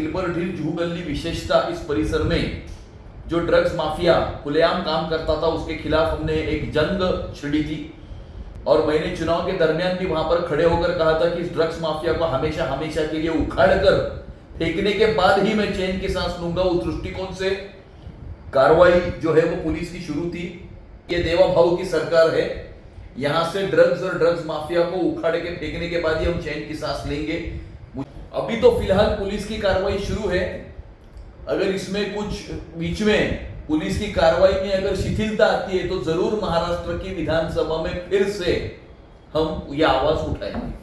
Gilbert हिल जुहू गली विशेषता इस परिसर में जो ड्रग्स माफिया खुलेआम काम करता था उसके खिलाफ हमने एक जंग छिड़ी थी। और मैंने चुनाव के दरमियान भी वहां पर खड़े होकर कहा था कि इस ड्रग्स माफिया को हमेशा हमेशा के लिए उखाड़ कर फेंकने के बाद ही मैं चैन की सांस लूंगा। उस दृष्टिकोण से कार्रवाई जो है वो पुलिस की शुरू थी। ये देवा भाऊ की सरकार है, यहां से ड्रग्स और ड्रग्स माफिया को उखाड़ के फेंकने के बाद ही हम चैन की सांस लेंगे। अभी तो फिलहाल पुलिस की कार्रवाई शुरू है। अगर इसमें कुछ बीच में पुलिस की कार्रवाई में अगर शिथिलता आती है तो जरूर महाराष्ट्र की विधानसभा में फिर से हम यह आवाज उठाएंगे।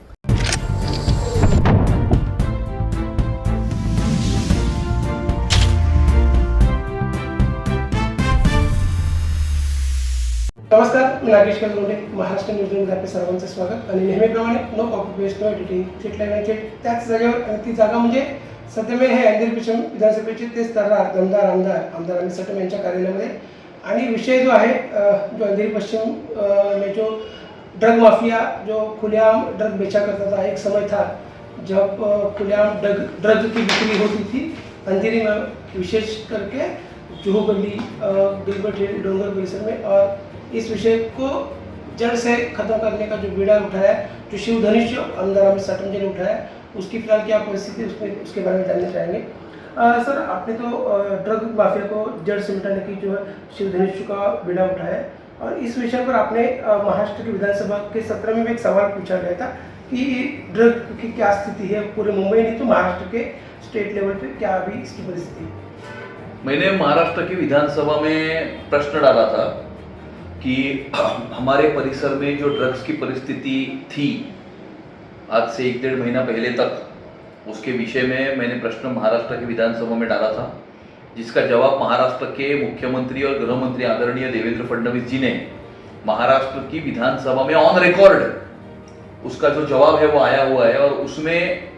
नमस्कार, मी नागेश कलगोंडे, महाराष्ट्र न्यूजमध्ये आपले सर्वांचे स्वागत। आणि नेहमीप्रमाणे no copy paste no editing, थेट लाईव्ह थेट त्याच जागेवर। आणि ती जागा म्हणजे सध्या हे अंधेरी पश्चिम विधानसभेचे तेच तर्रार दमदार आमदार अमित सटम यांच्या कार्यालयामध्ये। आणि विषय जो आहे जो अंधेरी पश्चिम में जो ड्रग माफिया जो खुलेआम ड्रग बेचा करता था, एक समय था जब खुलेआम ड्रग की बिक्री होती थी अंधेरी में, विशेष करके जुहू गली गिलबर्ट हिल डोंगर परिसर में। और इस विषय को जड़ से खत्म करने का जो बीड़ा उठाया, जो शिवधनुष आमदार अमित सटम जी ने उठाया, उसकी फिलहाल क्या परिस्थिति उसके बारे में जानना चाहेंगे। सर, आपने तो ड्रग माफिया को जड़ से मिटाने की जो है शिवधनुष का बीड़ा उठाया, और इस विषय पर आपने महाराष्ट्र की विधानसभा के सत्र में भी एक सवाल पूछा गया था कि ड्रग की क्या स्थिति है पूरे मुंबई नहीं तो महाराष्ट्र के स्टेट लेवल पे, क्या अभी इसकी परिस्थिति है? मैंने महाराष्ट्र की विधानसभा में प्रश्न डाला था कि हमारे परिसर में जो ड्रग्स की परिस्थिति थी आज से 1-1.5 महीना पहले तक, उसके विषय में मैंने प्रश्न महाराष्ट्र की विधानसभा में डाला था, जिसका जवाब महाराष्ट्र के मुख्यमंत्री और गृह मंत्री आदरणीय देवेंद्र फडणवीस जी ने महाराष्ट्र की विधानसभा में ऑन रिकॉर्ड उसका जो जवाब है वो आया हुआ है। और उसमें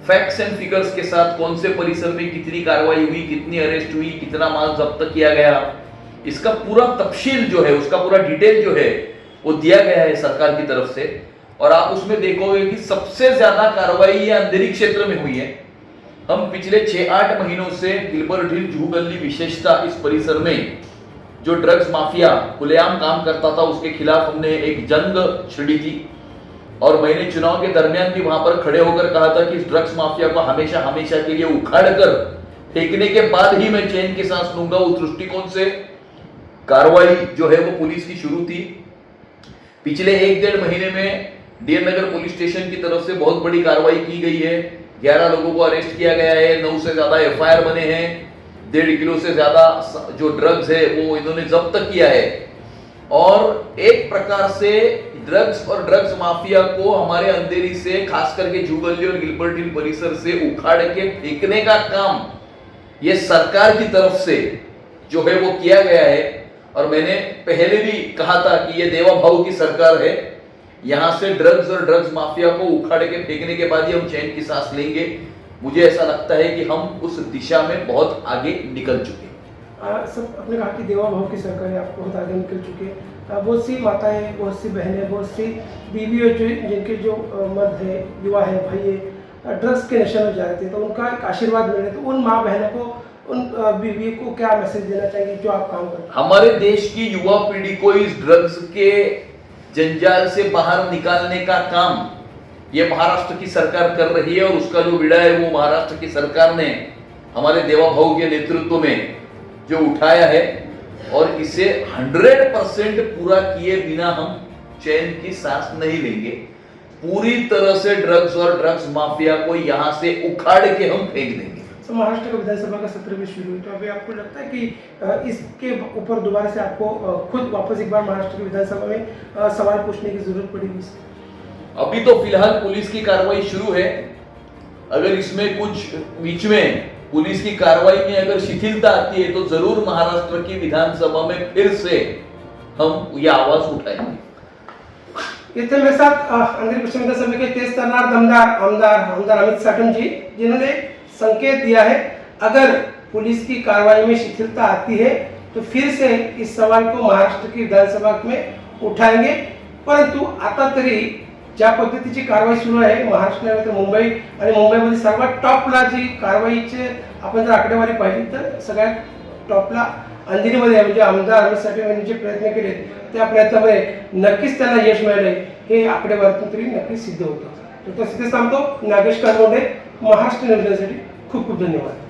फैक्ट्स एंड फिगर्स के साथ कौन से परिसर में कितनी कार्रवाई हुई, कितनी अरेस्ट हुई, कितना माल जब्त किया गया, इसका पूरा तफसील जो है, उसका पूरा डिटेल जो है वो दिया गया है सरकार की तरफ से। और आप उसमें देखोगे कि सबसे ज्यादा कार्रवाई ये अंधेरी क्षेत्र में हुई है। हम पिछले 6-8 महीनों से गिलबर्ट हिल जुहू गली विशेषता इस परिसर में जो ड्रग्स माफिया खुलेआम काम करता था उसके खिलाफ हमने एक जंग छिड़ी थी। और मैंने चुनाव के दरमियान भी वहां पर खड़े होकर कहा था कि इस ड्रग्स माफिया को हमेशा हमेशा के लिए उखाड़ कर फेंकने के बाद ही मैं चैन की सांस लूंगा। उस दृष्टिकोण से कार्रवाई जो है वो पुलिस की शुरू थी। पिछले 1-1.5 महीने में डीएम नगर पुलिस स्टेशन की तरफ से बहुत बड़ी कार्रवाई की गई है। 11 लोगों को अरेस्ट किया गया है, 9 से ज्यादा एफआईआर बने हैं, 1.5 किलो से ज्यादा जो ड्रग्स है वो इन्होंने जब्त किया है। और एक प्रकार से ड्रग्स और ड्रग्स माफिया को हमारे अंधेरी से, खास करके जुहू गली और गिलबर्ट हिल परिसर से उखाड़ के फेंकने का काम ये सरकार की तरफ से जो है वो किया गया है। और मैंने पहले भी कहा था कि ये देवा भाऊ की सरकार है, यहां से ड्रग्स और ड्रग्स माफिया को उखाड़ के फेंकने के बाद ही हम चैन की सांस लेंगे। मुझे ऐसा लगता है कि हम उस दिशा में बहुत आगे निकल चुके हैं। सब आपने कहा कि देवा भाऊ की सरकार है, आप बहुत आगे निकल चुके हैं। बहुत सी माताएं, बहुत सी बहनें, बहुत सी बीवी जो जिनके जो मर्द है, युवा है, भाई है, ड्रग्स के नशे में जा रहे थे, तो उनका एक आशीर्वाद मिले, तो उन माँ बहनों को, उन बीवी को क्या मैसेज देना चाहिए जो आप काम करते हैं? हमारे देश की युवा पीढ़ी को इस ड्रग्स के जंजाल से बाहर निकालने का काम ये महाराष्ट्र की सरकार कर रही है। और उसका जो बीड़ा है वो महाराष्ट्र की सरकार ने हमारे देवा भाऊ के नेतृत्व में जो उठाया है, और इसे 100% पूरा किए बिना हम चैन की सांस नहीं लेंगे। पूरी तरह से ड्रग्स और ड्रग्स माफिया को यहां से उखाड़ के हम फेंक देंगे। तो महाराष्ट्र का विधानसभा का सत्र भी शुरू हुई, तो अभी आपको लगता है कि इसके ऊपर दोबारा से आपको खुद वापस एक बार महाराष्ट्र की विधानसभा में सवाल पूछने की जरूरत पड़ेगी? अभी तो फिलहाल पुलिस की कार्रवाई शुरू है। अगर इसमें कुछ बीच में पुलिस की कार्रवाई में अगर शिथिलता आती है तो जरूर महाराष्ट्र की विधानसभा में फिर से हम यह आवाज उठाएंगे। इतने मेरे साथ अंधेरी पश्चिम विधानसभा के तेज तर्रार दमदार आमदार अमित सटम जी, जिन्होंने संकेत दिया है अगर पुलिस की कार्रवाई में शिथिलता आती है तो फिर से इस सवाल को महाराष्ट्र की विधानसभा में उठाएंगे। परंतु आता तरी ज्या पद्धतीची कारवाई सुरू आहे महाराष्ट्र तर मुंबई आणि मुंबईमध्ये सर्वात टॉपला जी कारवाईचे आपण जर आकडेवारी पाहिली तर सगळ्यात टॉपला अंधेरीमध्ये आहे. म्हणजे आमदार अमित साठे यांनी जे प्रयत्न केले त्या प्रयत्नामध्ये नक्कीच त्यांना यश मिळाले हे आकडेवारीतून तरी नक्कीच सिद्ध होतं. तर तसं ते सांगतो. नागेश कानमोडे, महाराष्ट्र न्यूजसाठी खूप खूप धन्यवाद.